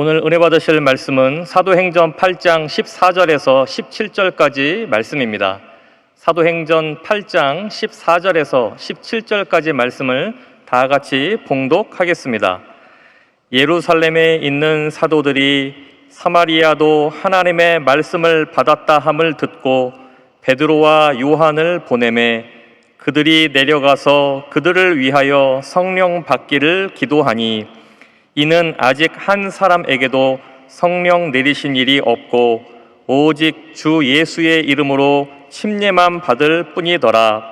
오늘 은혜 받으실 말씀은 사도행전 8장 14절에서 17절까지 말씀입니다. 사도행전 8장 14절에서 17절까지 말씀을 다 같이 봉독하겠습니다. 예루살렘에 있는 사도들이 사마리아도 하나님의 말씀을 받았다 함을 듣고 베드로와 요한을 보내매 그들이 내려가서 그들을 위하여 성령 받기를 기도하니 이는 아직 한 사람에게도 성령 내리신 일이 없고 오직 주 예수의 이름으로 침례만 받을 뿐이더라.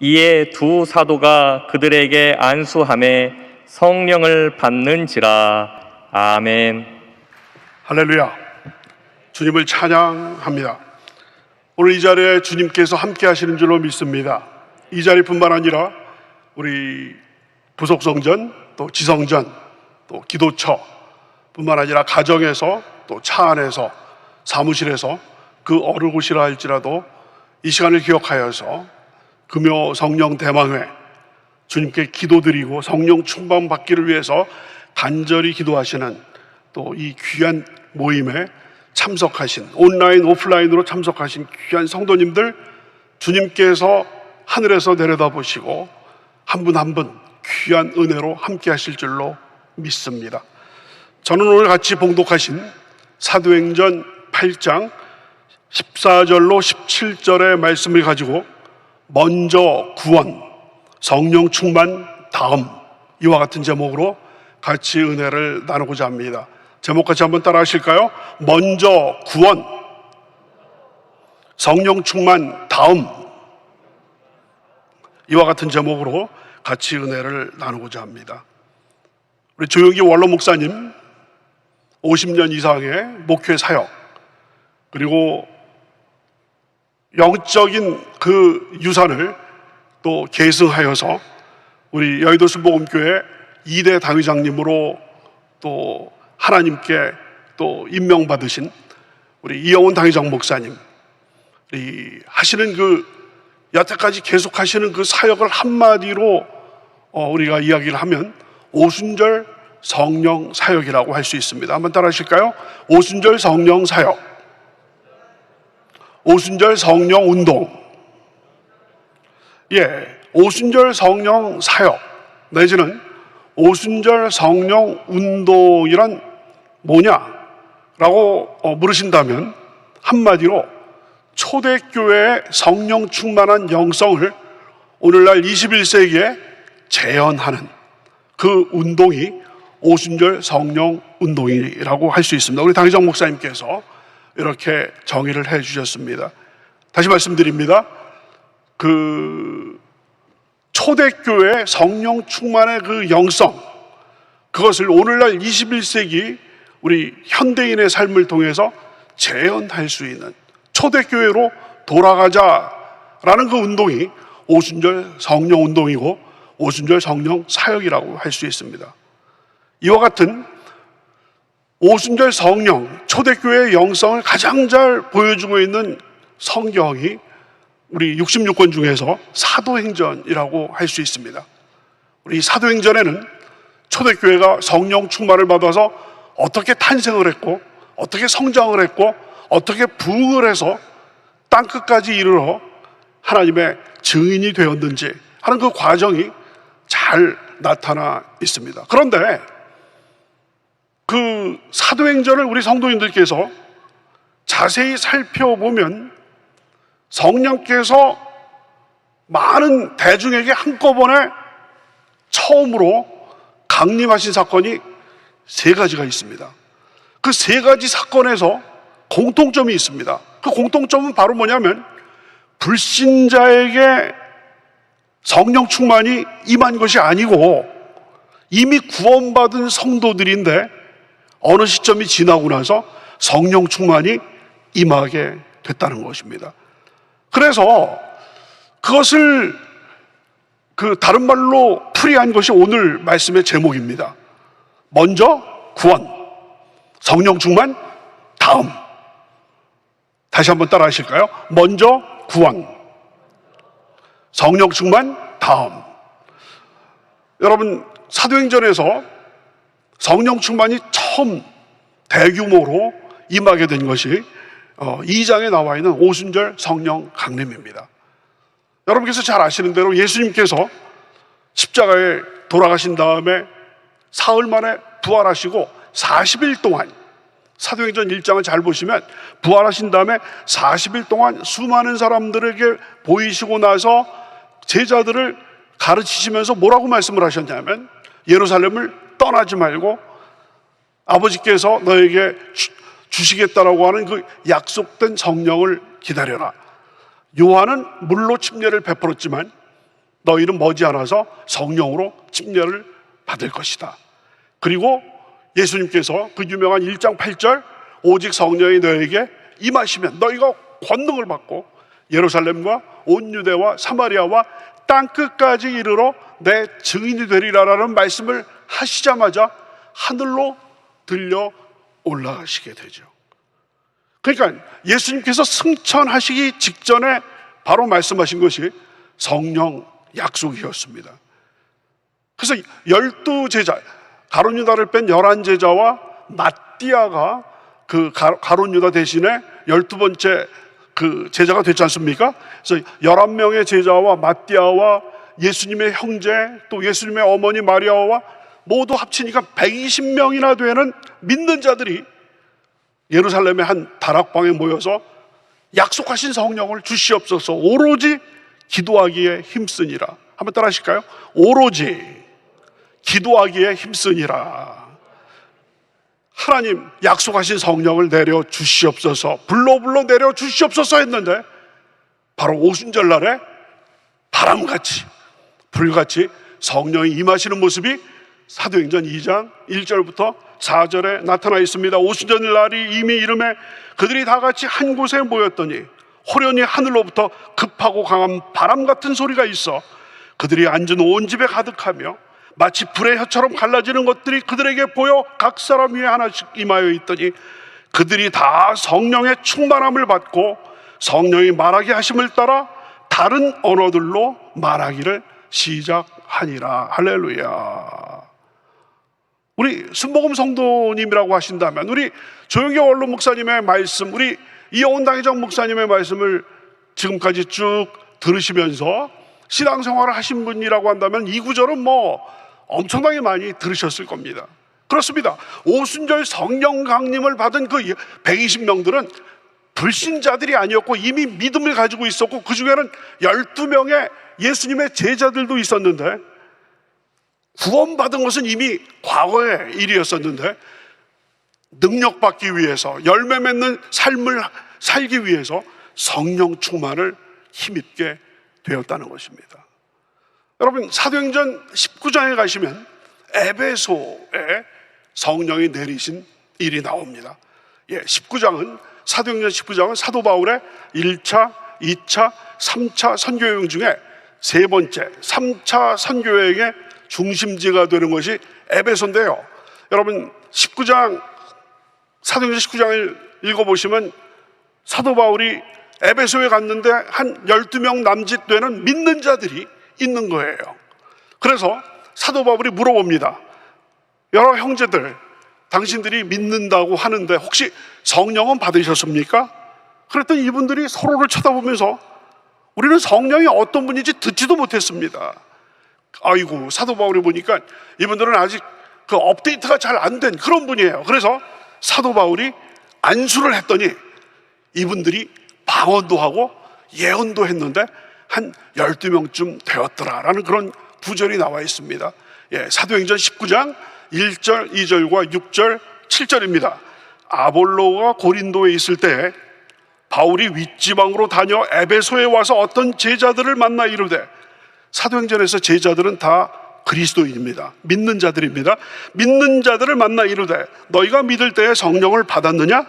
이에 두 사도가 그들에게 안수하매 성령을 받는지라. 아멘. 할렐루야. 주님을 찬양합니다. 오늘 이 자리에 주님께서 함께 하시는 줄로 믿습니다. 이 자리뿐만 아니라 우리 부속성전, 또 지성전, 또 기도처 뿐만 아니라 가정에서, 또 차 안에서, 사무실에서, 그 어느 곳이라 할지라도 이 시간을 기억하여서 금요 성령 대망회 주님께 기도드리고 성령 충만 받기를 위해서 간절히 기도하시는 또 이 귀한 모임에 참석하신, 온라인 오프라인으로 참석하신 귀한 성도님들, 주님께서 하늘에서 내려다보시고 한 분 한 분 귀한 은혜로 함께 하실 줄로 믿습니다. 저는 오늘 같이 봉독하신 사도행전 8장 14절로 17절의 말씀을 가지고 먼저 구원, 성령 충만, 다음, 이와 같은 제목으로 같이 은혜를 나누고자 합니다. 제목 같이 한번 따라 하실까요? 먼저 구원, 성령 충만, 다음, 이와 같은 제목으로 같이 은혜를 나누고자 합니다. 우리 조용기 원로 목사님 50년 이상의 목회 사역, 그리고 영적인 그 유산을 또 계승하여서 우리 여의도 순복음교회 2대 당회장님으로 또 하나님께 또 임명받으신 우리 이영훈 당회장 목사님, 이 하시는 그 여태까지 계속하시는 그 사역을 한마디로 우리가 이야기를 하면 오순절 성령 사역이라고 할 수 있습니다. 한번 따라 하실까요? 오순절 성령 사역, 오순절 성령 운동. 오순절 성령 사역 내지는 오순절 성령 운동이란 뭐냐라고 물으신다면 한마디로 초대교회의 성령 충만한 영성을 오늘날 21세기에 재현하는 그 운동이 오순절 성령 운동이라고 할 수 있습니다. 우리 당회장 목사님께서 이렇게 정의를 해 주셨습니다. 다시 말씀드립니다. 그 초대교회 성령 충만의 그 영성, 그것을 오늘날 21세기 우리 현대인의 삶을 통해서 재현할 수 있는 초대교회로 돌아가자라는 그 운동이 오순절 성령 운동이고 오순절 성령 사역이라고 할 수 있습니다. 이와 같은 오순절 성령, 초대교회의 영성을 가장 잘 보여주고 있는 성경이 우리 66권 중에서 사도행전이라고 할 수 있습니다. 우리 사도행전에는 초대교회가 성령 충만을 받아서 어떻게 탄생을 했고, 어떻게 성장을 했고, 어떻게 부흥을 해서 땅끝까지 이르러 하나님의 증인이 되었는지 하는 그 과정이 잘 나타나 있습니다. 그런데 그 사도행전을 우리 성도님들께서 자세히 살펴보면 성령께서 많은 대중에게 한꺼번에 처음으로 강림하신 사건이 세 가지가 있습니다. 그 세 가지 사건에서 공통점이 있습니다. 그 공통점은 바로 뭐냐면 불신자에게 성령 충만이 임한 것이 아니고 이미 구원받은 성도들인데 어느 시점이 지나고 나서 성령 충만이 임하게 됐다는 것입니다. 그래서 그것을 다른 말로 풀이한 것이 오늘 말씀의 제목입니다. 먼저 구원, 성령 충만, 다음. 다시 한번 따라 하실까요? 먼저 구원, 성령 충만, 다음. 여러분, 사도행전에서 성령 충만이 처음 대규모로 임하게 된 것이 2장에 나와 있는 오순절 성령 강림입니다. 여러분께서 잘 아시는 대로 예수님께서 십자가에 돌아가신 다음에 사흘 만에 부활하시고 40일 동안, 사도행전 1장을 잘 보시면 부활하신 다음에 40일 동안 수많은 사람들에게 보이시고 나서 제자들을 가르치시면서 뭐라고 말씀을 하셨냐면, 예루살렘을 떠나지 말고 아버지께서 너에게 주시겠다라고 하는 그 약속된 성령을 기다려라. 요한은 물로 침례를 베풀었지만 너희는 머지않아서 성령으로 침례를 받을 것이다. 그리고 예수님께서 그 유명한 1장 8절, 오직 성령이 너에게 임하시면 너희가 권능을 받고 예루살렘과 온 유대와 사마리아와 땅끝까지 이르러 내 증인이 되리라라는 말씀을 하시자마자 하늘로 들려 올라가시게 되죠. 그러니까 예수님께서 승천하시기 직전에 바로 말씀하신 것이 성령 약속이었습니다. 그래서 12제자, 가룟 유다를 뺀 11제자와 마띠아가 그 가룟 유다 대신에 12번째 그 제자가 됐지 않습니까? 그래서 11명의 제자와 마띠아와 예수님의 형제, 또 예수님의 어머니 마리아와 모두 합치니까 120명이나 되는 믿는 자들이 예루살렘의 한 다락방에 모여서 약속하신 성령을 주시옵소서 오로지 기도하기에 힘쓰니라. 한번 따라 하실까요? 오로지 기도하기에 힘쓰니라. 하나님 약속하신 성령을 내려 주시옵소서, 불로 내려 주시옵소서 했는데 바로 오순절 날에 바람같이 불같이 성령이 임하시는 모습이 사도행전 2장 1절부터 4절에 나타나 있습니다. 오순절 날이 이미 이름에 그들이 다 같이 한 곳에 모였더니 호련히 하늘로부터 급하고 강한 바람 같은 소리가 있어 그들이 앉은 온 집에 가득하며 마치 불의 혀처럼 갈라지는 것들이 그들에게 보여 각 사람 위에 하나씩 임하여 있더니 그들이 다 성령의 충만함을 받고 성령이 말하게 하심을 따라 다른 언어들로 말하기를 시작하니라. 할렐루야. 우리 순복음 성도님이라고 하신다면 우리 조영기 원로 목사님의 말씀, 우리 이영훈 당회장 목사님의 말씀을 지금까지 쭉 들으시면서 신앙생활을 하신 분이라고 한다면 이 구절은 뭐 엄청나게 많이 들으셨을 겁니다. 그렇습니다. 오순절 성령 강림을 받은 그 120명들은 불신자들이 아니었고 이미 믿음을 가지고 있었고 그 중에는 12명의 예수님의 제자들도 있었는데 구원받은 것은 이미 과거의 일이었었는데 능력받기 위해서 열매 맺는 삶을 살기 위해서 성령 충만을 힘입게 되었다는 것입니다. 여러분 사도행전 19장에 가시면 에베소에 성령이 내리신 일이 나옵니다. 19장은 사도행전 19장은 사도 바울의 1차, 2차, 3차 선교여행 중에 세 번째 3차 선교여행의 중심지가 되는 것이 에베소인데요. 여러분 19장 사도행전 19장을 읽어보시면 사도 바울이 에베소에 갔는데 한 12명 남짓 되는 믿는 자들이 있는 거예요. 그래서 사도 바울이 물어봅니다. 여러 형제들, 당신들이 믿는다고 하는데 혹시 성령은 받으셨습니까? 그랬더니 이분들이 서로를 쳐다보면서 우리는 성령이 어떤 분인지 듣지도 못했습니다. 아이고, 사도 바울이 보니까 이분들은 아직 그 업데이트가 잘 안 된 그런 분이에요. 그래서 사도 바울이 안수를 했더니 이분들이 방언도 하고 예언도 했는데 한 12명쯤 되었더라라는 그런 구절이 나와 있습니다. 사도행전 19장 1절, 2절과 6절, 7절입니다. 아볼로가 고린도에 있을 때 바울이 윗지방으로 다녀 에베소에 와서 어떤 제자들을 만나 이르되, 사도행전에서 제자들은 다 그리스도인입니다. 믿는 자들입니다. 믿는 자들을 만나 이르되 너희가 믿을 때에 성령을 받았느냐?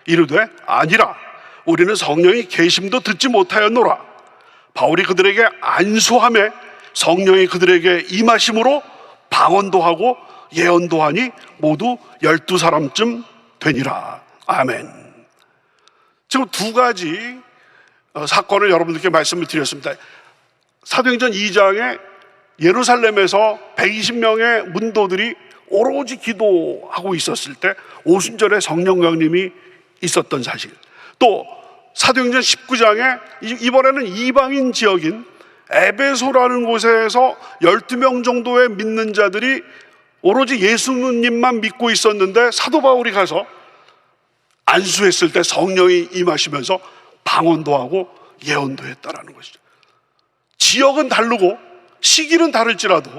이르되 아니라 우리는 성령이 계심도 듣지 못하였노라. 바울이 그들에게 안수하매 성령이 그들에게 임하심으로 방언도 하고 예언도 하니 모두 12사람쯤 되니라. 아멘. 지금 두 가지 사건을 여러분들께 말씀을 드렸습니다. 사도행전 2장에 예루살렘에서 120명의 문도들이 오로지 기도하고 있었을 때 오순절에 성령 강림이 있었던 사실, 또 사도행전 19장에 이번에는 이방인 지역인 에베소라는 곳에서 12명 정도의 믿는 자들이 오로지 예수님만 믿고 있었는데 사도 바울이 가서 안수했을 때 성령이 임하시면서 방언도 하고 예언도 했다라는 것이죠. 지역은 다르고 시기는 다를지라도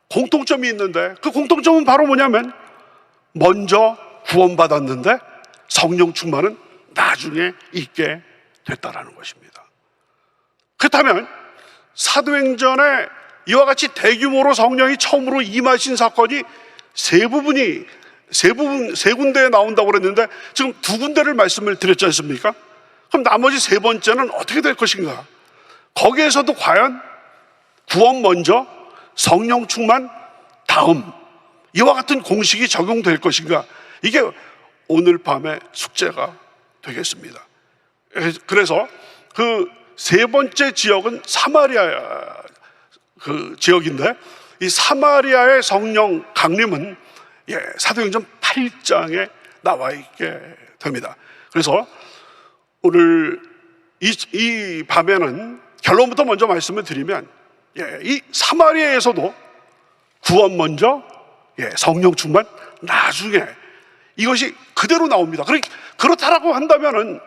공통점이 있는데, 그 공통점은 바로 뭐냐면 먼저 구원받았는데 성령 충만은 나중에 있게 됐다라는 것입니다. 그렇다면 사도행전에 이와 같이 대규모로 성령이 처음으로 임하신 사건이 세 군데에 나온다고 그랬는데 지금 두 군데를 말씀을 드렸지 않습니까? 그럼 나머지 세 번째는 어떻게 될 것인가? 거기에서도 과연 구원 먼저, 성령 충만 다음, 이와 같은 공식이 적용될 것인가? 이게 오늘 밤의 숙제가 되겠습니다. 그래서 그 세 번째 지역은 사마리아 그 지역인데, 이 사마리아의 성령 강림은 사도행전 8장에 나와 있게 됩니다. 그래서 오늘 이 밤에는 결론부터 먼저 말씀을 드리면, 이 사마리아에서도 구원 먼저, 성령 충만 나중에, 이것이 그대로 나옵니다. 그렇다라고 한다면은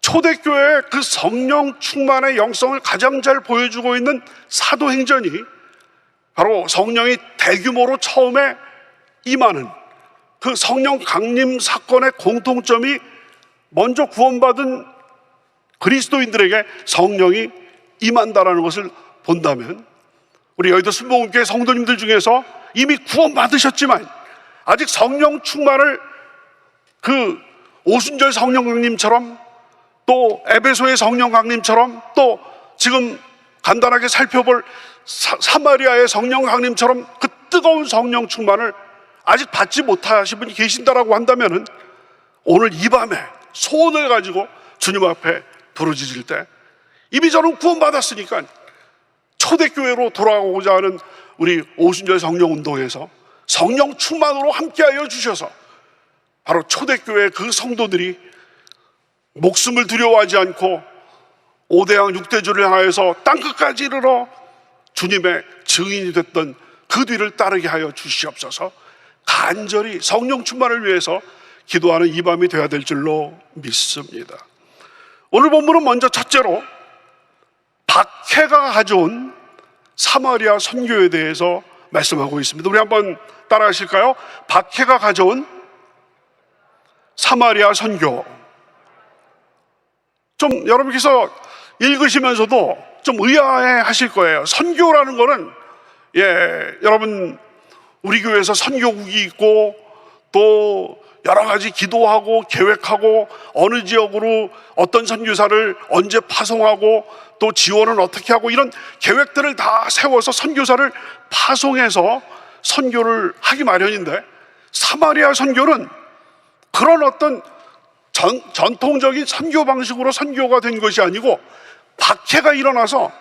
초대교회의 그 성령 충만의 영성을 가장 잘 보여주고 있는 사도행전이 바로 성령이 대규모로 처음에 임하는 그 성령 강림 사건의 공통점이 먼저 구원받은 그리스도인들에게 성령이 임한다라는 것을 본다면, 우리 여의도 순복음교회 성도님들 중에서 이미 구원받으셨지만 아직 성령 충만을 그 오순절 성령 강림처럼, 또 에베소의 성령 강림처럼, 또 지금 간단하게 살펴볼 사마리아의 성령 강림처럼 그 뜨거운 성령 충만을 아직 받지 못하신 분이 계신다라고 한다면은 오늘 이 밤에 소원을 가지고 주님 앞에 부르짖을 때, 이미 저는 구원받았으니까 초대교회로 돌아가고자 하는 우리 오순절 성령 운동에서 성령 충만으로 함께하여 주셔서 바로 초대교회 그 성도들이 목숨을 두려워하지 않고 5대양 6대주를 향하여서 땅끝까지 이르러 주님의 증인이 됐던 그 뒤를 따르게 하여 주시옵소서. 간절히 성령 충만을 위해서 기도하는 이 밤이 되어야 될 줄로 믿습니다. 오늘 본문은 먼저 첫째로 박해가 가져온 사마리아 선교에 대해서 말씀하고 있습니다. 우리 한번 따라하실까요? 박해가 가져온 사마리아 선교. 좀 여러분께서 읽으시면서도 좀 의아해 하실 거예요. 선교라는 거는, 여러분 우리 교회에서 선교국이 있고 또 여러 가지 기도하고 계획하고 어느 지역으로 어떤 선교사를 언제 파송하고 또 지원은 어떻게 하고 이런 계획들을 다 세워서 선교사를 파송해서 선교를 하기 마련인데, 사마리아 선교는 그런 어떤 전통적인 선교 방식으로 선교가 된 것이 아니고 박해가 일어나서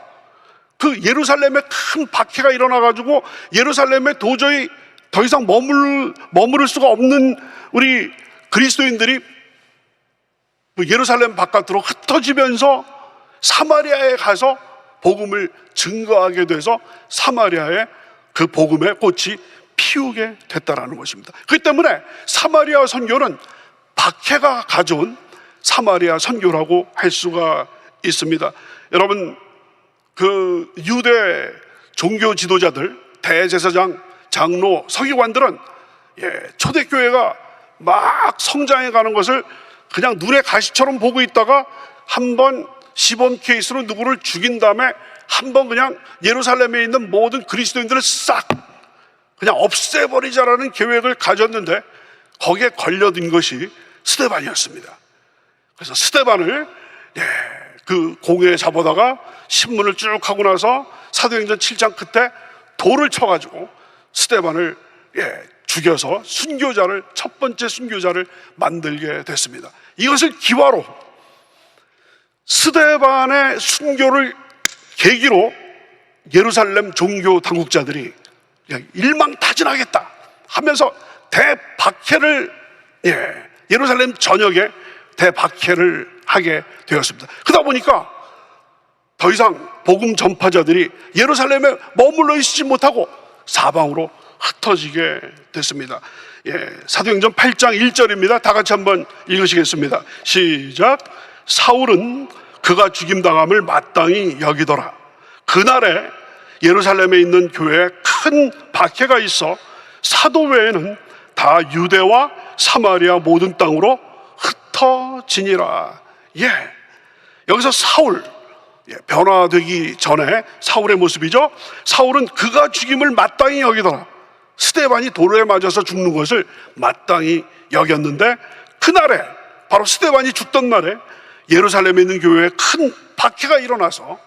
그 예루살렘에 큰 박해가 일어나가지고 예루살렘에 도저히 더 이상 머무를 수가 없는 우리 그리스도인들이 예루살렘 바깥으로 흩어지면서 사마리아에 가서 복음을 증거하게 돼서 사마리아에 그 복음의 꽃이 피우게 됐다라는 것입니다. 그렇기 때문에 사마리아 선교는 박해가 가져온 사마리아 선교라고 할 수가 있습니다. 여러분, 그 유대 종교 지도자들, 대제사장, 장로, 서기관들은 초대교회가 막 성장해 가는 것을 그냥 눈에 가시처럼 보고 있다가 한번 시범 케이스로 누구를 죽인 다음에 한번 그냥 예루살렘에 있는 모든 그리스도인들을 싹 그냥 없애버리자라는 계획을 가졌는데, 거기에 걸려든 것이 스데반이었습니다. 그래서 스데반을 그 공회에 잡아다가 신문을 쭉 하고 나서 사도행전 7장 끝에 돌을 쳐가지고 스데반을 죽여서 순교자를, 첫 번째 순교자를 만들게 됐습니다. 이것을 기화로 스데반의 순교를 계기로 예루살렘 종교 당국자들이 일망타진하겠다, 하면서 대박해를 예루살렘 전역에 대박해를 하게 되었습니다. 그러다 보니까 더 이상 복음 전파자들이 예루살렘에 머물러 있지 못하고 사방으로 흩어지게 됐습니다. 사도행전 8장 1절입니다. 다 같이 한번 읽으시겠습니다. 시작. 사울은 그가 죽임당함을 마땅히 여기더라. 그날에 예루살렘에 있는 교회에 큰 박해가 있어 사도 외에는 다 유대와 사마리아 모든 땅으로 흩어지니라. 여기서 사울, 변화되기 전에 사울의 모습이죠. 사울은 그가 죽임을 마땅히 여기더라. 스데반이 돌에 맞아서 죽는 것을 마땅히 여겼는데, 그날에, 바로 스데반이 죽던 날에 예루살렘에 있는 교회에 큰 박해가 일어나서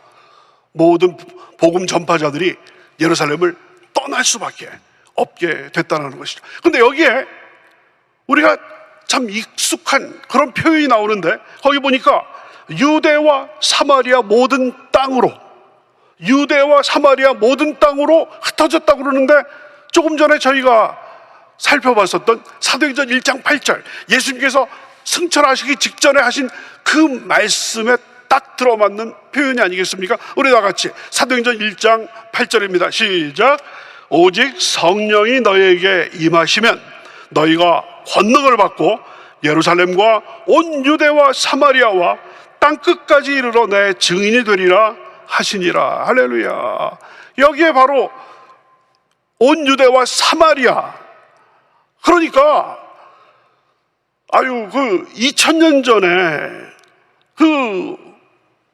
모든 복음 전파자들이 예루살렘을 떠날 수밖에 없게 됐다는 것이죠. 근데 여기에 우리가 참 익숙한 그런 표현이 나오는데, 거기 보니까 유대와 사마리아 모든 땅으로, 유대와 사마리아 모든 땅으로 흩어졌다고 그러는데, 조금 전에 저희가 살펴봤었던 사도행전 1장 8절, 예수님께서 승천하시기 직전에 하신 그 말씀에 딱 들어맞는 표현이 아니겠습니까? 우리 다 같이 사도행전 1장 8절입니다. 시작. 오직 성령이 너희에게 임하시면 너희가 권능을 받고 예루살렘과 온 유대와 사마리아와 땅끝까지 이르러 내 증인이 되리라 하시니라. 할렐루야. 여기에 바로 온 유대와 사마리아, 그러니까 2000년 전에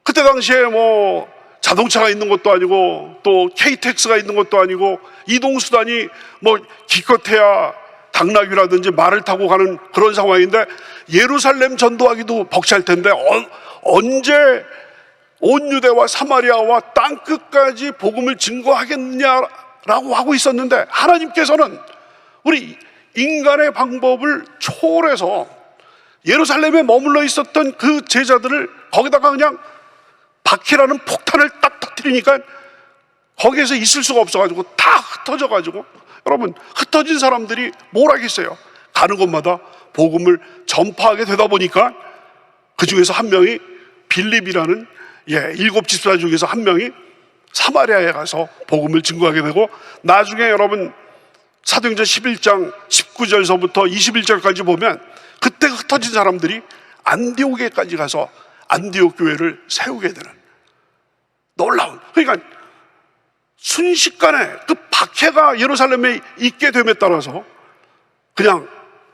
그때 당시에 뭐 자동차가 있는 것도 아니고 또 KTX가 있는 것도 아니고 이동수단이 뭐 기껏해야 당나귀라든지 말을 타고 가는 그런 상황인데, 예루살렘 전도하기도 벅찰 텐데 언제 온 유대와 사마리아와 땅끝까지 복음을 증거하겠느냐라고 하고 있었는데, 하나님께서는 우리 인간의 방법을 초월해서 예루살렘에 머물러 있었던 그 제자들을 거기다가 그냥 박해라는 폭탄을 딱 터뜨리니까 거기에서 있을 수가 없어가지고 다 흩어져가지고, 여러분, 흩어진 사람들이 뭘 하겠어요? 가는 곳마다 복음을 전파하게 되다 보니까 그 중에서 한 명이 빌립이라는 7 집사 중에서 한 명이 사마리아에 가서 복음을 증거하게 되고, 나중에 여러분 사도행전 11장 19절서부터 21절까지 보면 그때 흩어진 사람들이 안디옥에까지 가서 안디옥 교회를 세우게 되는 놀라운, 그러니까 순식간에 그 박해가 예루살렘에 있게 됨에 따라서 그냥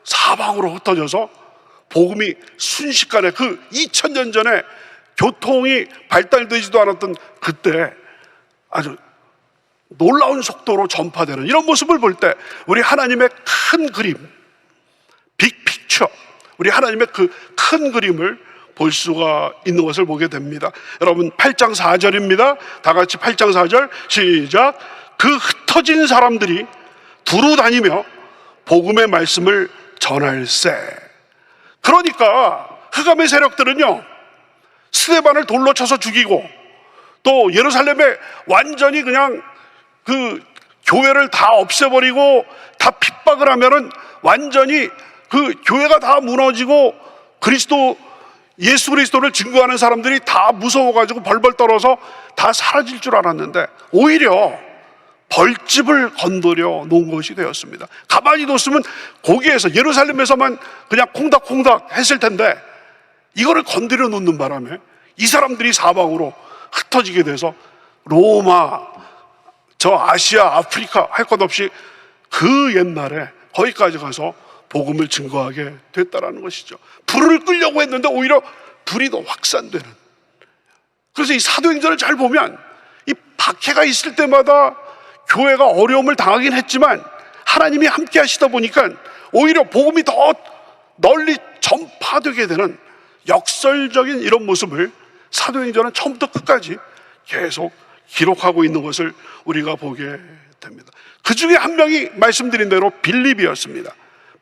사방으로 흩어져서 복음이 순식간에, 그 2000년 전에 교통이 발달되지도 않았던 그때 아주 놀라운 속도로 전파되는 이런 모습을 볼 때 우리 하나님의 큰 그림, 빅픽처, 우리 하나님의 그 큰 그림을 볼 수가 있는 것을 보게 됩니다. 여러분 8장 4절입니다. 다 같이 8장 4절 시작. 그 흩어진 사람들이 두루 다니며 복음의 말씀을 전할세. 그러니까 흑암의 세력들은요, 스데반을 돌로 쳐서 죽이고 또 예루살렘에 완전히 그냥 그 교회를 다 없애버리고 다 핍박을 하면은 완전히 그 교회가 다 무너지고 예수 그리스도를 증거하는 사람들이 다 무서워가지고 벌벌 떨어서 다 사라질 줄 알았는데, 오히려 벌집을 건드려 놓은 것이 되었습니다. 가만히 뒀으면 거기에서 예루살렘에서만 그냥 콩닥콩닥 했을 텐데, 이거를 건드려 놓는 바람에 이 사람들이 사방으로 흩어지게 돼서 로마, 저 아시아, 아프리카 할 것 없이 그 옛날에 거기까지 가서 복음을 증거하게 됐다라는 것이죠. 불을 끌려고 했는데 오히려 불이 더 확산되는. 그래서 이 사도행전을 잘 보면 이 박해가 있을 때마다 교회가 어려움을 당하긴 했지만 하나님이 함께 하시다 보니까 오히려 복음이 더 널리 전파되게 되는 역설적인 이런 모습을 사도행전은 처음부터 끝까지 계속 기록하고 있는 것을 우리가 보게 됩니다. 그 중에 한 명이 말씀드린 대로 빌립이었습니다.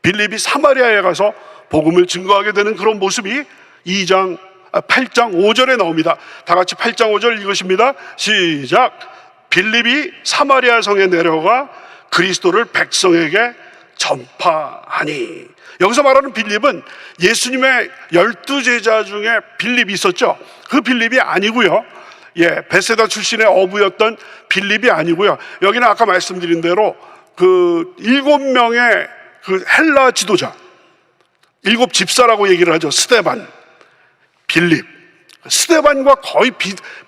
빌립이 사마리아에 가서 복음을 증거하게 되는 그런 모습이 8장 5절에 나옵니다. 다 같이 8장 5절 읽으십니다. 시작. 빌립이 사마리아 성에 내려가 그리스도를 백성에게 전파하니. 여기서 말하는 빌립은 예수님의 12제자 중에 빌립이 있었죠. 그 빌립이 아니고요. 베세다 출신의 어부였던 빌립이 아니고요. 여기는 아까 말씀드린 대로 그 7명의 그 헬라 지도자, 7 집사라고 얘기를 하죠. 스데반, 빌립. 스데반과 거의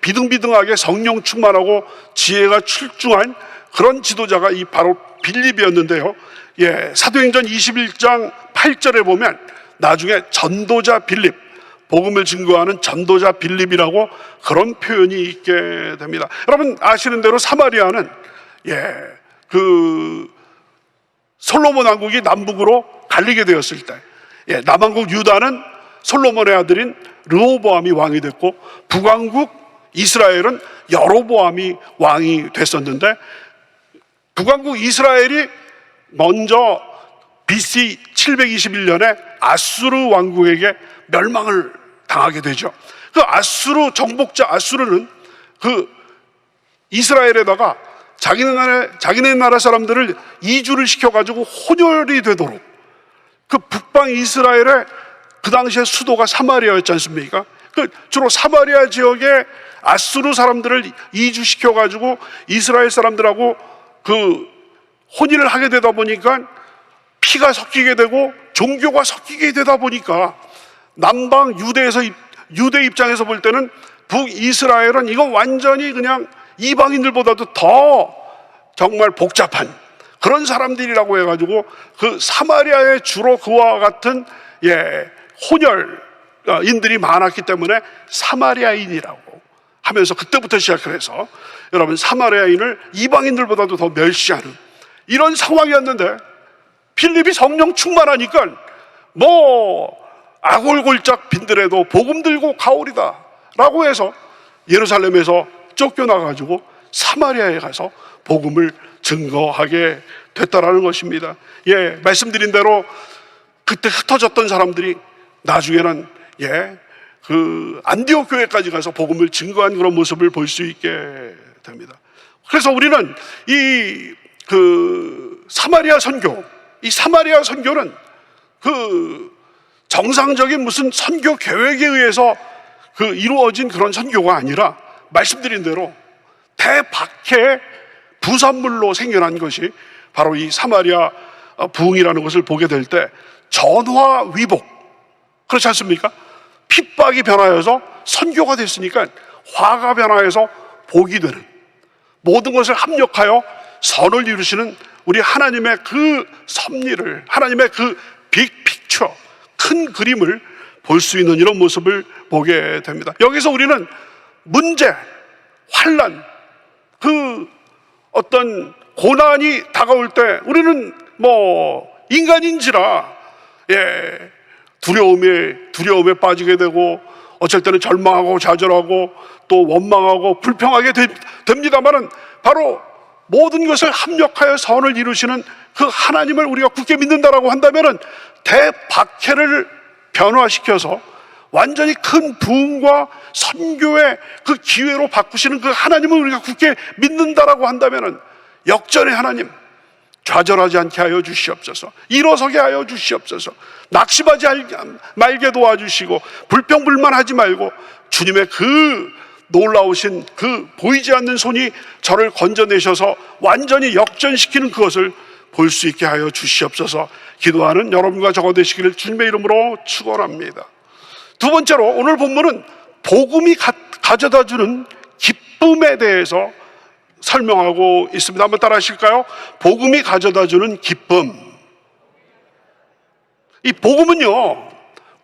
비등비등하게 성령 충만하고 지혜가 출중한 그런 지도자가 이 바로 빌립이었는데요. 사도행전 21장 8절에 보면 나중에 전도자 빌립, 복음을 증거하는 전도자 빌립이라고 그런 표현이 있게 됩니다. 여러분 아시는 대로 사마리아는 그 솔로몬 왕국이 남북으로 갈리게 되었을 때 남왕국 유다는 솔로몬의 아들인 르호보암이 왕이 됐고 북왕국 이스라엘은 여로보암이 왕이 됐었는데 북왕국 이스라엘이 먼저 BC 721년에 아수르 왕국에게 멸망을 당하게 되죠. 그 아수르 정복자 아수르는 그 이스라엘에다가 자기네 나라 사람들을 이주를 시켜가지고 혼혈이 되도록 그 북방 이스라엘의 그 당시에 수도가 사마리아였지 않습니까? 그 주로 사마리아 지역에 아수르 사람들을 이주시켜가지고 이스라엘 사람들하고 그 혼인을 하게 되다 보니까 피가 섞이게 되고 종교가 섞이게 되다 보니까 남방 유대 입장에서 볼 때는 북이스라엘은 이거 완전히 그냥 이방인들보다도 더 정말 복잡한 그런 사람들이라고 해가지고 그 사마리아에 주로 그와 같은 혼혈인들이 많았기 때문에 사마리아인이라고 하면서 그때부터 시작을 해서 여러분 사마리아인을 이방인들보다도 더 멸시하는 이런 상황이었는데 빌립이 성령 충만하니까 아골골짝 빈들에도 복음 들고 가오리다 라고 해서 예루살렘에서 쫓겨나가지고 사마리아에 가서 복음을 증거하게 됐다라는 것입니다. 말씀드린 대로 그때 흩어졌던 사람들이 나중에는 그 안디옥 교회까지 가서 복음을 증거한 그런 모습을 볼 수 있게 됩니다. 그래서 우리는 그 사마리아 선교, 이 사마리아 선교는 그 정상적인 무슨 선교 계획에 의해서 그 이루어진 그런 선교가 아니라 말씀드린 대로 대박해 부산물로 생겨난 것이 바로 이 사마리아 부흥이라는 것을 보게 될 때 전화위복, 그렇지 않습니까? 핍박이 변하여서 선교가 됐으니까 화가 변하여서 복이 되는, 모든 것을 합력하여 선을 이루시는 우리 하나님의 그 섭리를, 하나님의 그 빅픽처, 큰 그림을 볼 수 있는 이런 모습을 보게 됩니다. 여기서 우리는 문제, 환난, 그 어떤 고난이 다가올 때 우리는 인간인지라 두려움에 빠지게 되고 어쩔 때는 절망하고 좌절하고 또 원망하고 불평하게 됩니다만은 바로 모든 것을 합력하여 선을 이루시는 그 하나님을 우리가 굳게 믿는다라고 한다면은 대박해를 변화시켜서 완전히 큰 부흥과 선교의 그 기회로 바꾸시는 그 하나님을 우리가 굳게 믿는다라고 한다면은 역전의 하나님, 좌절하지 않게 하여 주시옵소서, 일어서게 하여 주시옵소서, 낙심하지 말게 도와주시고 불평불만하지 말고 주님의 그 놀라우신 그 보이지 않는 손이 저를 건져내셔서 완전히 역전시키는 그것을 볼 수 있게 하여 주시옵소서. 기도하는 여러분과 저가 되시기를 주님의 이름으로 축원합니다. 두 번째로 오늘 본문은 복음이 가져다주는 기쁨에 대해서 설명하고 있습니다. 한번 따라 하실까요? 복음이 가져다주는 기쁨. 이 복음은요,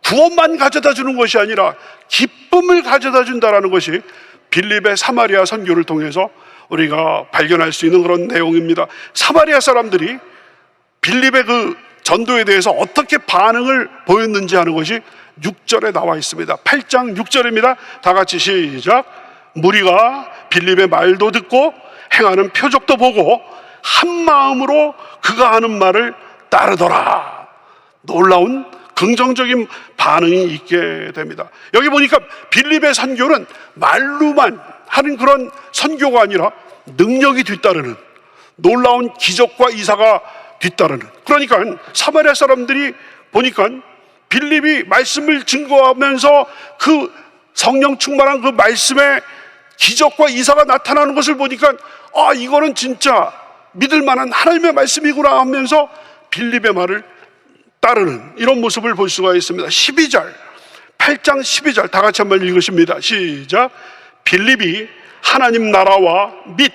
구원만 가져다주는 것이 아니라 기쁨을 가져다준다는 것이 빌립의 사마리아 선교를 통해서 우리가 발견할 수 있는 그런 내용입니다. 사마리아 사람들이 빌립의 그 전도에 대해서 어떻게 반응을 보였는지 하는 것이 6절에 나와 있습니다. 8장 6절입니다. 다 같이 시작. 무리가 빌립의 말도 듣고 행하는 표적도 보고 한 마음으로 그가 하는 말을 따르더라. 놀라운 긍정적인 반응이 있게 됩니다. 여기 보니까 빌립의 선교는 말로만 하는 그런 선교가 아니라 능력이 뒤따르는 놀라운 기적과 이사가 뒤따르는. 그러니까 사마리아 사람들이 보니까 빌립이 말씀을 증거하면서 그 성령 충만한 그 말씀에 기적과 이사가 나타나는 것을 보니까 이거는 진짜 믿을 만한 하나님의 말씀이구나 하면서 빌립의 말을 따르는 이런 모습을 볼 수가 있습니다. 12절, 8장 12절 다 같이 한번 읽으십니다. 시작. 빌립이 하나님 나라와 및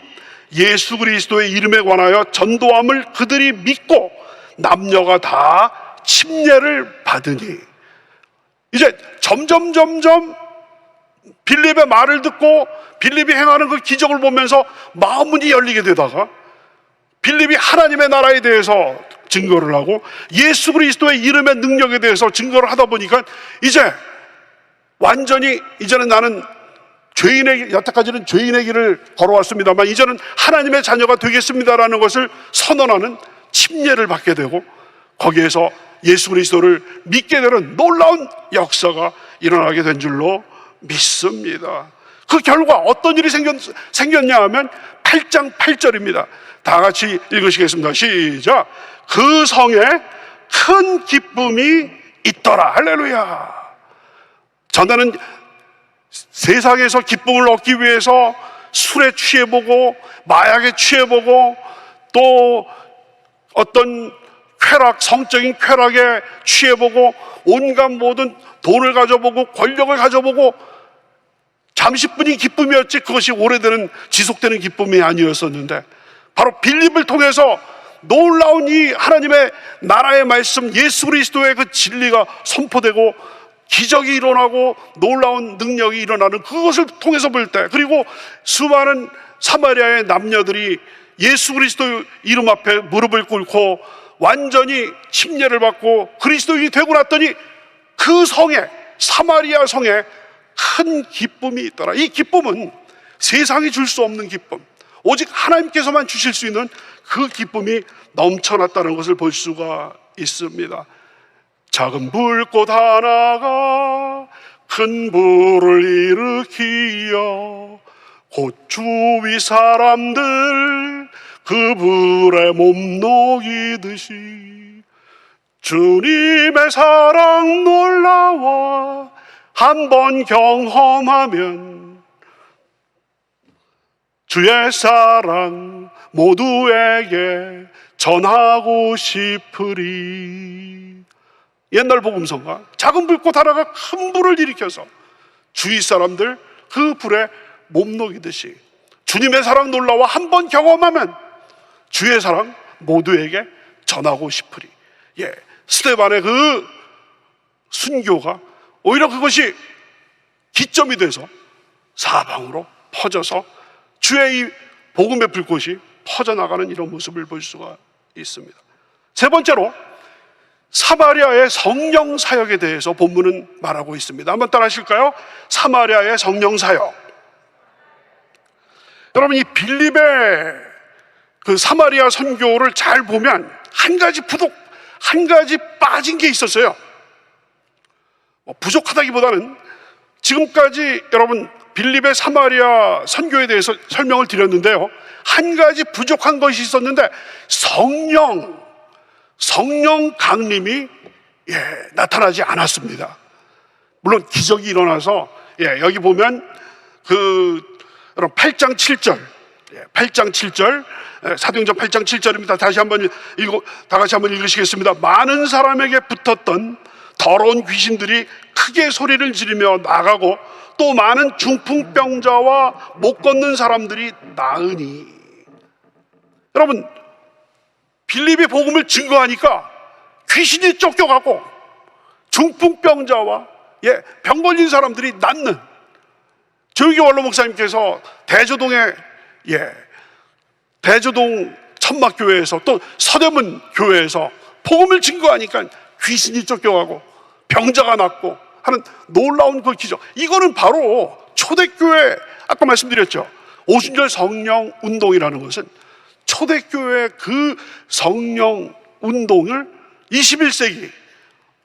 예수 그리스도의 이름에 관하여 전도함을 그들이 믿고 남녀가 다 침례를 받으니. 이제 점점 빌립의 말을 듣고 빌립이 행하는 그 기적을 보면서 마음문이 열리게 되다가 빌립이 하나님의 나라에 대해서 증거를 하고 예수 그리스도의 이름의 능력에 대해서 증거를 하다 보니까 이제 완전히 이제는 나는 여태까지는 죄인의 길을 걸어왔습니다만 이제는 하나님의 자녀가 되겠습니다라는 것을 선언하는 침례를 받게 되고 거기에서 예수 그리스도를 믿게 되는 놀라운 역사가 일어나게 된 줄로 믿습니다. 그 결과 어떤 일이 생겼냐 하면 8장 8절입니다. 다 같이 읽으시겠습니다. 시작. 그 성에 큰 기쁨이 있더라. 할렐루야. 전에는 세상에서 기쁨을 얻기 위해서 술에 취해보고 마약에 취해보고 또 어떤 성적인 쾌락에 취해보고 온갖 모든 돈을 가져보고 권력을 가져보고 잠시뿐인 기쁨이었지 그것이 오래되는 지속되는 기쁨이 아니었었는데 바로 빌립을 통해서 놀라운 이 하나님의 나라의 말씀 예수 그리스도의 그 진리가 선포되고 기적이 일어나고 놀라운 능력이 일어나는 그것을 통해서 볼 때 그리고 수많은 사마리아의 남녀들이 예수 그리스도 이름 앞에 무릎을 꿇고 완전히 침례를 받고 그리스도인이 되고 났더니 그 성에 사마리아 성에 큰 기쁨이 있더라. 이 기쁨은 세상이 줄 수 없는 기쁨, 오직 하나님께서만 주실 수 있는 그 기쁨이 넘쳐났다는 것을 볼 수가 있습니다. 작은 불꽃 하나가 큰 불을 일으키어 곧 주위 사람들 그 불에 몸 녹이듯이 주님의 사랑 놀라워 한번 경험하면 주의 사랑 모두에게 전하고 싶으리. 옛날 복음성가 작은 불꽃 하나가 큰 불을 일으켜서 주위 사람들 그 불에 몸 녹이듯이 주님의 사랑 놀라워 한번 경험하면 주의 사랑 모두에게 전하고 싶으리. 스데반의 그 순교가 오히려 그것이 기점이 돼서 사방으로 퍼져서 주의 이 복음의 불꽃이 퍼져나가는 이런 모습을 볼 수가 있습니다. 세 번째로 사마리아의 성령 사역에 대해서 본문은 말하고 있습니다. 한번 따라 하실까요? 사마리아의 성령 사역. 여러분 이 빌립의 그 사마리아 선교를 잘 보면 한 가지 빠진 게 있었어요. 부족하다기보다는 지금까지 여러분 빌립의 사마리아 선교에 대해서 설명을 드렸는데요. 한 가지 부족한 것이 있었는데 성령 강림이 나타나지 않았습니다. 물론 기적이 일어나서 여기 보면 여러분 8장 7절 사도행전 8장 7절입니다. 다 같이 한번 읽으시겠습니다. 많은 사람에게 붙었던 더러운 귀신들이 크게 소리를 지르며 나가고 또 많은 중풍병자와 못 걷는 사람들이 나으니. 여러분 빌립이 복음을 증거하니까 귀신이 쫓겨가고 중풍병자와 병 걸린 사람들이 낫는. 조유기 원로 목사님께서 대조동 천막교회에서 또 서대문 교회에서 복음을 증거하니까 귀신이 쫓겨가고 병자가 낫고 하는 놀라운 그 기적. 이거는 바로 초대교회, 아까 말씀드렸죠. 오순절 성령 운동이라는 것은 초대교회 그 성령 운동을 21세기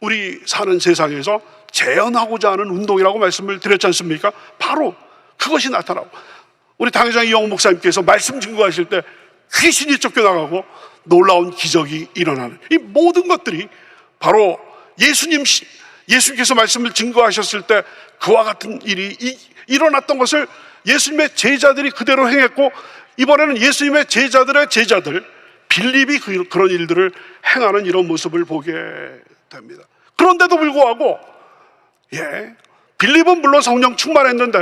우리 사는 세상에서 재현하고자 하는 운동이라고 말씀을 드렸지 않습니까? 바로 그것이 나타나고 우리 당회장 이영호 목사님께서 말씀 증거하실 때 귀신이 쫓겨나가고 놀라운 기적이 일어나는, 이 모든 것들이 바로 예수님께서 말씀을 증거하셨을 때 그와 같은 일이 일어났던 것을 예수님의 제자들이 그대로 행했고, 이번에는 예수님의 제자들의 제자들 빌립이 그런 일들을 행하는 이런 모습을 보게 됩니다. 그런데도 불구하고 빌립은 물론 성령 충만했는데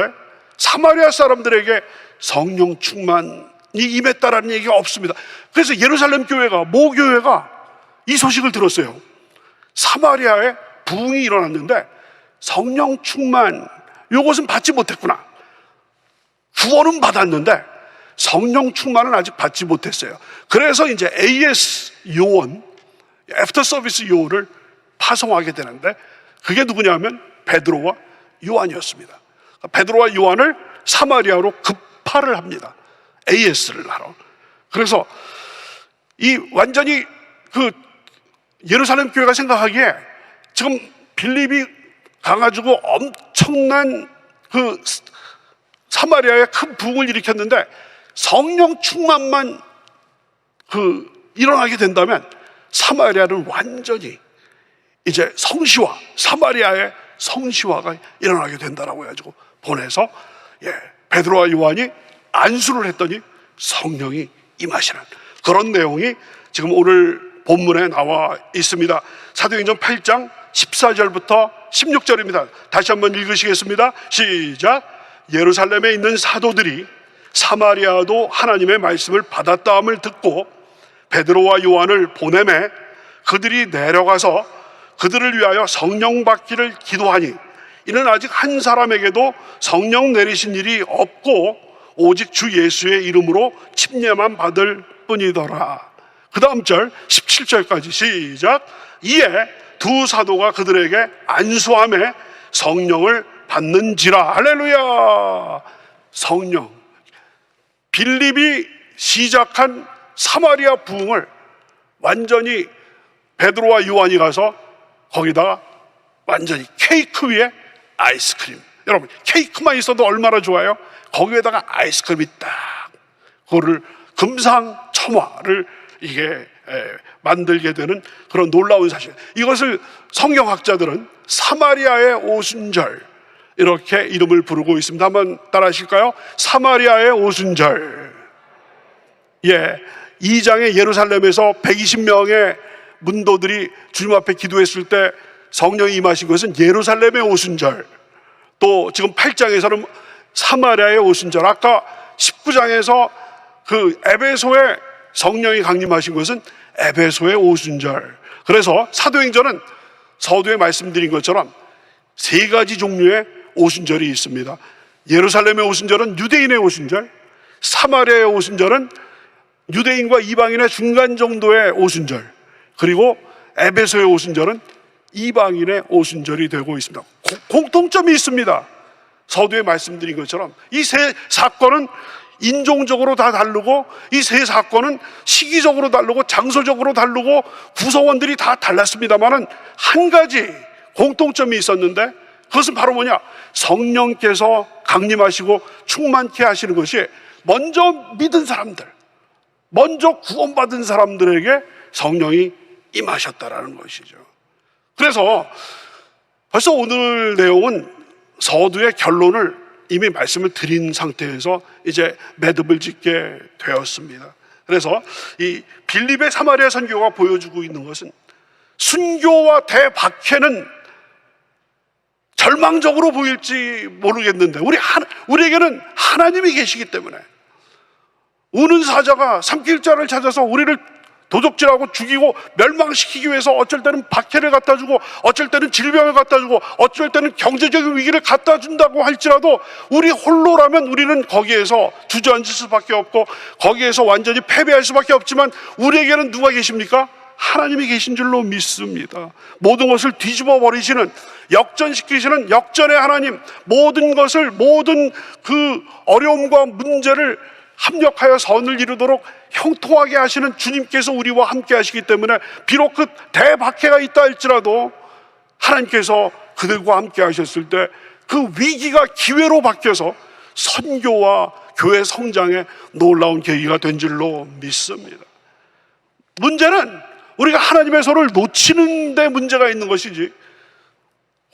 사마리아 사람들에게 성령 충만이 임했다라는 얘기가 없습니다. 그래서 예루살렘 교회가, 모 교회가 이 소식을 들었어요. 사마리아에 부흥이 일어났는데 성령 충만, 이것은 받지 못했구나. 구원은 받았는데 성령 충만은 아직 받지 못했어요. 그래서 이제 AS 요원, 애프터 서비스 요원을 파송하게 되는데, 그게 누구냐면 베드로와 요한이었습니다. 베드로와 요한을 사마리아로 급파를 합니다. AS를 하러. 그래서 이 완전히 그 예루살렘 교회가 생각하기에 지금 빌립이 가가지고 엄청난 그 사마리아에 큰 부흥을 일으켰는데 성령 충만만 일어나게 된다면 사마리아는 완전히 이제 성시화, 사마리아의 성시화가 일어나게 된다라고 해가지고 보내서 베드로와 요한이 안수를 했더니 성령이 임하시는 그런 내용이 지금 오늘 본문에 나와 있습니다. 사도행전 8장 14절부터 16절입니다. 다시 한번 읽으시겠습니다. 시작. 예루살렘에 있는 사도들이 사마리아도 하나님의 말씀을 받았다함을 듣고 베드로와 요한을 보내매 그들이 내려가서 그들을 위하여 성령 받기를 기도하니 이는 아직 한 사람에게도 성령 내리신 일이 없고 오직 주 예수의 이름으로 침례만 받을 뿐이더라. 그 다음 절 17절까지 시작. 이에 두 사도가 그들에게 안수하며 성령을 받는지라. 할렐루야. 성령, 빌립이 시작한 사마리아 부흥을 완전히 베드로와 요한이 가서 거기다가 완전히 케이크 위에 아이스크림, 여러분 케이크만 있어도 얼마나 좋아요? 거기에다가 아이스크림이 딱, 그거를 금상첨화를 이게 만들게 되는 그런 놀라운 사실. 이것을 성경학자들은 사마리아의 오순절 이렇게 이름을 부르고 있습니다. 한번 따라 하실까요? 사마리아의 오순절. 2장의 예루살렘에서 120명의 문도들이 주님 앞에 기도했을 때 성령이 임하신 것은 예루살렘의 오순절, 또 지금 8장에서는 사마리아의 오순절, 아까 19장에서 그 에베소에 성령이 강림하신 것은 에베소의 오순절. 그래서 사도행전은 서두에 말씀드린 것처럼 세 가지 종류의 오순절이 있습니다. 예루살렘의 오순절은 유대인의 오순절, 사마리아의 오순절은 유대인과 이방인의 중간 정도의 오순절, 그리고 에베소의 오순절은 이방인의 오순절이 되고 있습니다. 공통점이 있습니다. 서두에 말씀드린 것처럼 이 세 사건은 인종적으로 다 다르고, 이 세 사건은 시기적으로 다르고 장소적으로 다르고 구성원들이 다 달랐습니다만은 한 가지 공통점이 있었는데, 그것은 바로 뭐냐? 성령께서 강림하시고 충만케 하시는 것이 먼저 믿은 사람들, 먼저 구원받은 사람들에게 성령이 임하셨다라는 것이죠. 그래서 벌써 오늘 내용은 서두의 결론을 이미 말씀을 드린 상태에서 이제 매듭을 짓게 되었습니다. 그래서 이 빌립의 사마리아 선교가 보여주고 있는 것은 순교와 대박해는 절망적으로 보일지 모르겠는데 우리에게는 하나님이 계시기 때문에, 우는 사자가 삼킬 자를 찾아서 우리를 도적질하고 죽이고 멸망시키기 위해서 어쩔 때는 박해를 갖다 주고 어쩔 때는 질병을 갖다 주고 어쩔 때는 경제적인 위기를 갖다 준다고 할지라도 우리 홀로라면 우리는 거기에서 주저앉을 수밖에 없고 거기에서 완전히 패배할 수밖에 없지만, 우리에게는 누가 계십니까? 하나님이 계신 줄로 믿습니다. 모든 것을 뒤집어 버리시는, 역전시키시는 역전의 하나님, 모든 것을, 모든 그 어려움과 문제를 합력하여 선을 이루도록 형통하게 하시는 주님께서 우리와 함께 하시기 때문에 비록 그 대박해가 있다 할지라도 하나님께서 그들과 함께 하셨을 때 그 위기가 기회로 바뀌어서 선교와 교회 성장에 놀라운 계기가 된 줄로 믿습니다. 문제는 우리가 하나님의 손을 놓치는 데 문제가 있는 것이지,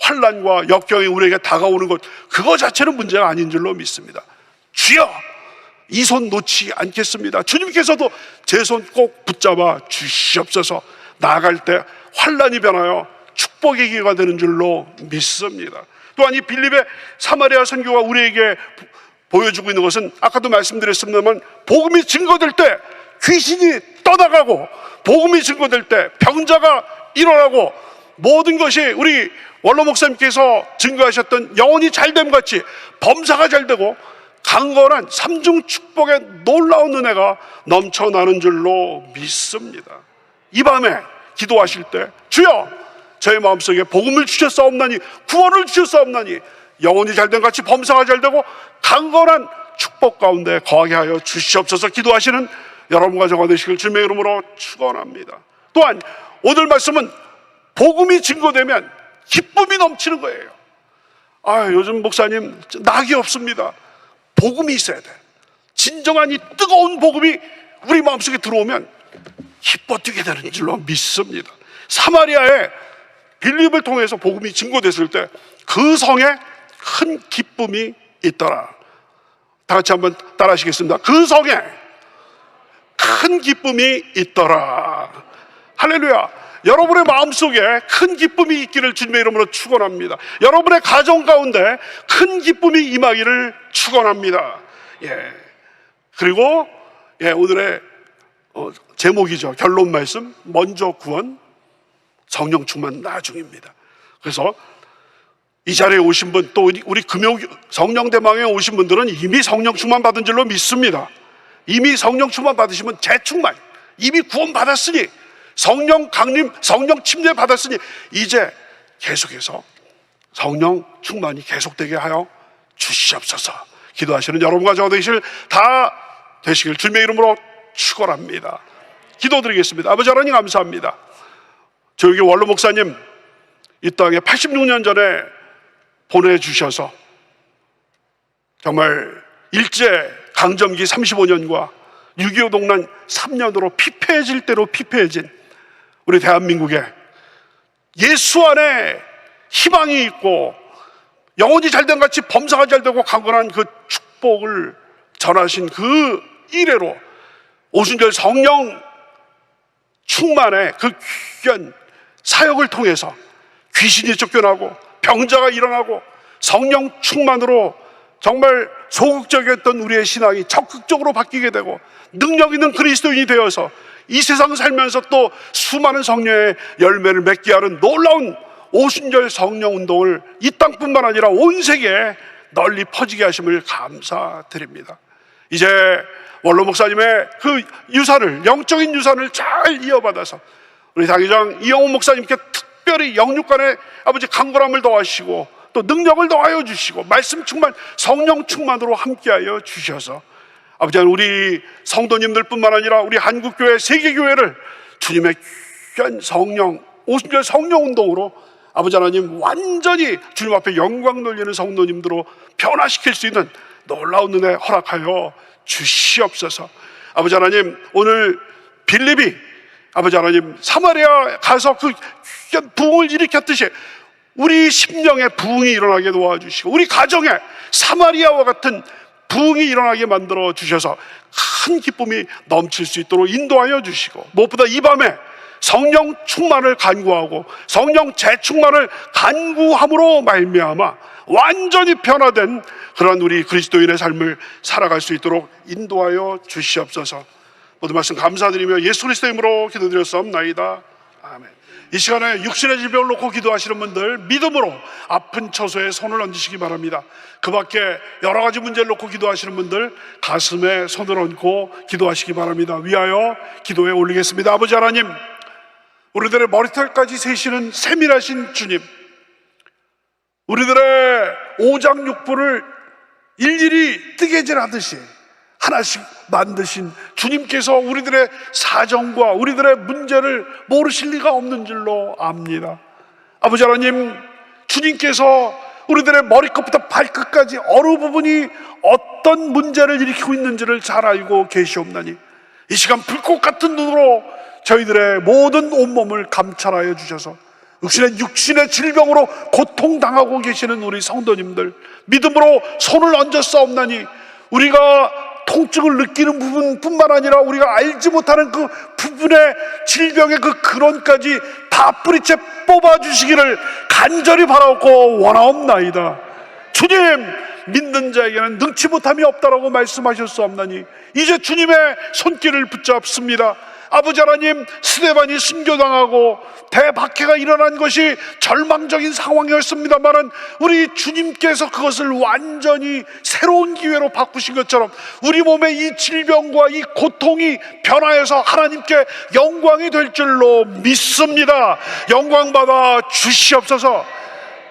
환난과 역경이 우리에게 다가오는 것, 그거 자체는 문제가 아닌 줄로 믿습니다. 주여, 이 손 놓지 않겠습니다. 주님께서도 제 손 꼭 붙잡아 주시옵소서. 나아갈 때 환난이 변하여 축복의 기회가 되는 줄로 믿습니다. 또한 이 빌립의 사마리아 선교가 우리에게 보여주고 있는 것은, 아까도 말씀드렸습니다만, 복음이 증거될 때 귀신이 떠나가고, 복음이 증거될 때 병자가 일어나고, 모든 것이 우리 원로 목사님께서 증거하셨던 영혼이 잘됨 같이 범사가 잘되고 강건한 삼중 축복의 놀라운 은혜가 넘쳐나는 줄로 믿습니다. 이 밤에 기도하실 때, 주여, 저의 마음속에 복음을 주셨사옵나니, 구원을 주셨사옵나니, 영혼이 잘된 같이 범사가 잘되고 강건한 축복 가운데 거하게 하여 주시옵소서 기도하시는 여러분과 저가 되시길 주님의 이름으로 축원합니다. 또한 오늘 말씀은 복음이 증거되면 기쁨이 넘치는 거예요. 요즘 목사님 낙이 없습니다. 복음이 있어야 돼. 진정한 이 뜨거운 복음이 우리 마음속에 들어오면 기뻐 뛰게 되는 줄로 믿습니다. 사마리아에 빌립을 통해서 복음이 증거됐을 때 그 성에 큰 기쁨이 있더라. 다 같이 한번 따라 하시겠습니다. 그 성에 큰 기쁨이 있더라. 할렐루야. 여러분의 마음속에 큰 기쁨이 있기를 주님의 이름으로 축원합니다. 여러분의 가정 가운데 큰 기쁨이 임하기를 축원합니다. 그리고 오늘의 제목이죠. 결론 말씀, 먼저 구원, 성령 충만 나중입니다. 그래서 이 자리에 오신 분, 또 우리 금요 성령대망에 오신 분들은 이미 성령 충만 받은 줄로 믿습니다. 이미 성령 충만 받으시면 재충만, 이미 구원 받았으니, 성령 강림, 성령 침례 받았으니 이제 계속해서 성령 충만이 계속되게 하여 주시옵소서. 기도하시는 여러분과 저와 다 되시길 주님의 이름으로 축원합니다. 기도드리겠습니다. 아버지 하나님 감사합니다. 저기 원로 목사님 이 땅에 86년 전에 보내주셔서 정말 일제 강점기 35년과 6.25 동란 3년으로 피폐해질 대로 피폐해진 우리 대한민국에 예수 안에 희망이 있고 영혼이 잘된 같이 범사가 잘되고 강건한 그 축복을 전하신 그 이래로 오순절 성령 충만의 그 귀한 사역을 통해서 귀신이 쫓겨나고 병자가 일어나고 성령 충만으로 정말 소극적이었던 우리의 신앙이 적극적으로 바뀌게 되고 능력 있는 그리스도인이 되어서 이 세상 살면서 또 수많은 성령의 열매를 맺게 하는 놀라운 오순절 성령 운동을 이 땅뿐만 아니라 온 세계에 널리 퍼지게 하심을 감사드립니다. 이제 원로 목사님의 그 유산을, 영적인 유산을 잘 이어받아서 우리 당회장 이영호 목사님께 특별히 영육간에 아버지 강건함을 더하시고 또 능력을 더하여 주시고 말씀 충만, 성령 충만으로 함께하여 주셔서 아버지 우리 성도님들 뿐만 아니라 우리 한국교회, 세계교회를 주님의 귀한 성령, 오순절 성령 운동으로 아버지 하나님 완전히 주님 앞에 영광 돌리는 성도님들로 변화시킬 수 있는 놀라운 은혜 허락하여 주시옵소서. 아버지 하나님, 오늘 빌립이 아버지 하나님 사마리아 가서 그 귀한 부흥을 일으켰듯이 우리 심령에 부흥이 일어나게 도와주시고 우리 가정에 사마리아와 같은 부흥이 일어나게 만들어 주셔서 큰 기쁨이 넘칠 수 있도록 인도하여 주시고 무엇보다 이 밤에 성령 충만을 간구하고 성령 재충만을 간구함으로 말미암아 완전히 변화된 그런 우리 그리스도인의 삶을 살아갈 수 있도록 인도하여 주시옵소서. 모든 말씀 감사드리며 예수 그리스도의 이름으로 기도드렸사옵나이다. 아멘. 이 시간에 육신의 질병을 놓고 기도하시는 분들 믿음으로 아픈 처소에 손을 얹으시기 바랍니다. 그 밖에 여러 가지 문제를 놓고 기도하시는 분들 가슴에 손을 얹고 기도하시기 바랍니다. 위하여 기도에 올리겠습니다. 아버지 하나님, 우리들의 머리털까지 세시는 세밀하신 주님, 우리들의 오장육부를 일일이 뜨개질하듯이 하나씩 만드신 주님께서 우리들의 사정과 우리들의 문제를 모르실 리가 없는 줄로 압니다. 아버지 하나님, 주님께서 우리들의 머리끝부터 발끝까지 어느 부분이 어떤 문제를 일으키고 있는지를 잘 알고 계시옵나니 이 시간 불꽃 같은 눈으로 저희들의 모든 온몸을 감찰하여 주셔서 육신의 질병으로 고통당하고 계시는 우리 성도님들, 믿음으로 손을 얹었사옵나니 우리가 통증을 느끼는 부분뿐만 아니라 우리가 알지 못하는 그 부분의 질병의 그 근원까지 다 뿌리채 뽑아주시기를 간절히 바라고 원하옵나이다. 주님, 믿는 자에게는 능치 못함이 없다라고 말씀하셨사옵나니 이제 주님의 손길을 붙잡습니다. 아버지 하나님, 스데반이 순교당하고 대박해가 일어난 것이 절망적인 상황이었습니다만은 우리 주님께서 그것을 완전히 새로운 기회로 바꾸신 것처럼 우리 몸의 이 질병과 이 고통이 변화해서 하나님께 영광이 될 줄로 믿습니다. 영광 받아 주시옵소서.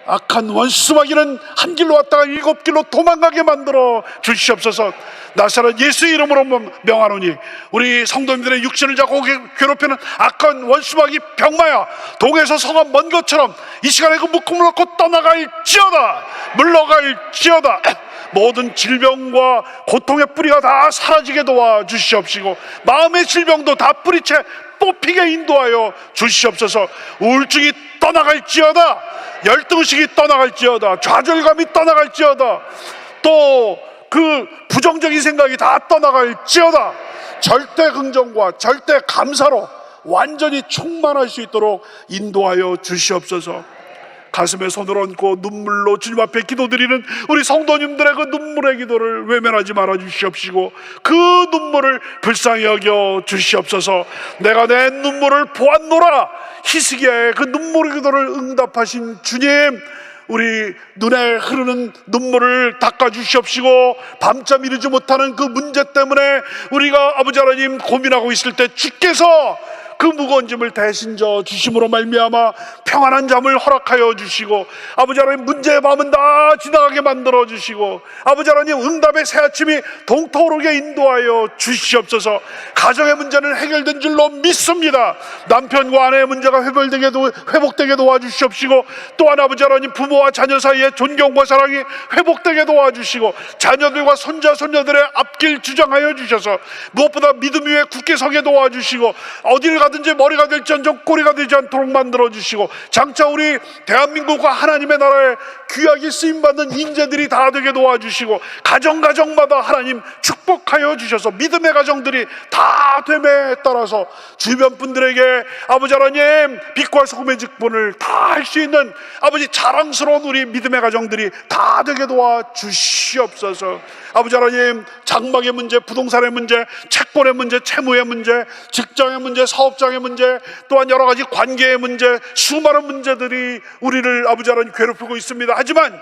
악한 원수마귀는 한 길로 왔다가 7길로 도망가게 만들어 주시옵소서. 나사렛 예수 이름으로 명하노니 우리 성도님들의 육신을 잡고 괴롭히는 악한 원수마귀 병마야, 동에서 서가 먼 것처럼 이 시간에 그 묶음을 놓고 떠나갈지어다, 물러갈지어다. 모든 질병과 고통의 뿌리가 다 사라지게 도와주시옵시고 마음의 질병도 다 뿌리채 뽑히게 인도하여 주시옵소서. 우울증이 떠나갈지어다, 열등의식이 떠나갈지어다, 좌절감이 떠나갈지어다, 또 그 부정적인 생각이 다 떠나갈지어다. 절대 긍정과 절대 감사로 완전히 충만할 수 있도록 인도하여 주시옵소서. 가슴에 손을 얹고 눈물로 주님 앞에 기도드리는 우리 성도님들의 그 눈물의 기도를 외면하지 말아 주시옵시고 그 눈물을 불쌍히 여겨 주시옵소서. 내가 내 눈물을 보았노라, 히스기야의 그 눈물의 기도를 응답하신 주님, 우리 눈에 흐르는 눈물을 닦아 주시옵시고 밤잠 이루지 못하는 그 문제 때문에 우리가 아버지 하나님 고민하고 있을 때 주께서 그 무거운 짐을 대신 져 주심으로 말미암아 평안한 잠을 허락하여 주시고 아버지 하나님 문제의 밤은 다 지나가게 만들어 주시고 아버지 하나님 응답의 새 아침이 동토오르게 인도하여 주시옵소서. 가정의 문제는 해결된 줄로 믿습니다. 남편과 아내의 문제가 회복되게 도와주시옵시고 또한 아버지 하나님 부모와 자녀 사이의 존경과 사랑이 회복되게 도와주시고 자녀들과 손자 손녀들의 앞길 주장하여 주셔서 무엇보다 믿음 위에 굳게 서게 도와주시고 어딜 가든지 머리가 될지언정 꼬리가 되지 않도록 만들어주시고 장차 우리 대한민국과 하나님의 나라에 귀하게 쓰임받는 인재들이 다 되게 도와주시고 가정마다 하나님 축복하여 주셔서 믿음의 가정들이 다 됨에 따라서 주변 분들에게 아버지 하나님 빛과 소금의 직분을 다 할 수 있는 아버지 자랑스러운 우리 믿음의 가정들이 다 되게 도와주시옵소서. 아버지 하나님 장막의 문제, 부동산의 문제, 채권의 문제, 채무의 문제, 직장의 문제, 사업장의 문제, 또한 여러 가지 관계의 문제, 수많은 문제들이 우리를 아버지 하나님 괴롭히고 있습니다. 하지만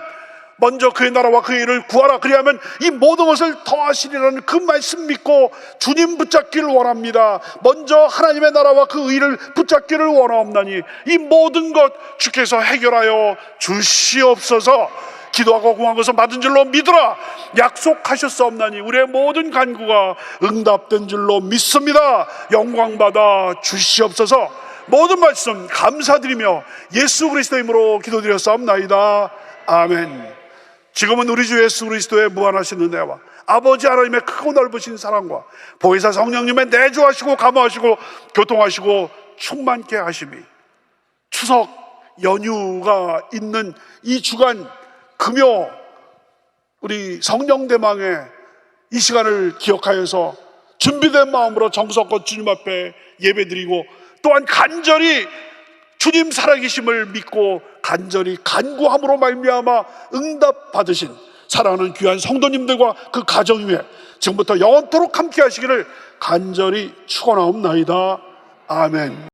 먼저 그의 나라와 그의 일을 구하라, 그리하면 이 모든 것을 더하시리라는 그 말씀 믿고 주님 붙잡기를 원합니다. 먼저 하나님의 나라와 그 의를 붙잡기를 원하옵나니 이 모든 것 주께서 해결하여 주시옵소서. 기도하고 구한 것은 받은 줄로 믿으라 약속하셨사옵나니 우리의 모든 간구가 응답된 줄로 믿습니다. 영광 받아 주시옵소서. 모든 말씀 감사드리며 예수 그리스도의 이름으로 기도드렸사옵나이다. 아멘. 지금은 우리 주 예수 그리스도의 무한하신 은혜와 아버지 하나님의 크고 넓으신 사랑과 보혜사 성령님의 내주하시고 감화하시고 교통하시고 충만케 하심이 추석 연휴가 있는 이 주간 금요 우리 성령대망의 이 시간을 기억하여서 준비된 마음으로 정성껏 주님 앞에 예배드리고 또한 간절히 주님 살아계심을 믿고 간절히 간구함으로 말미암아 응답 받으신 사랑하는 귀한 성도님들과 그 가정 위에 지금부터 영원토록 함께 하시기를 간절히 축원하옵나이다. 아멘.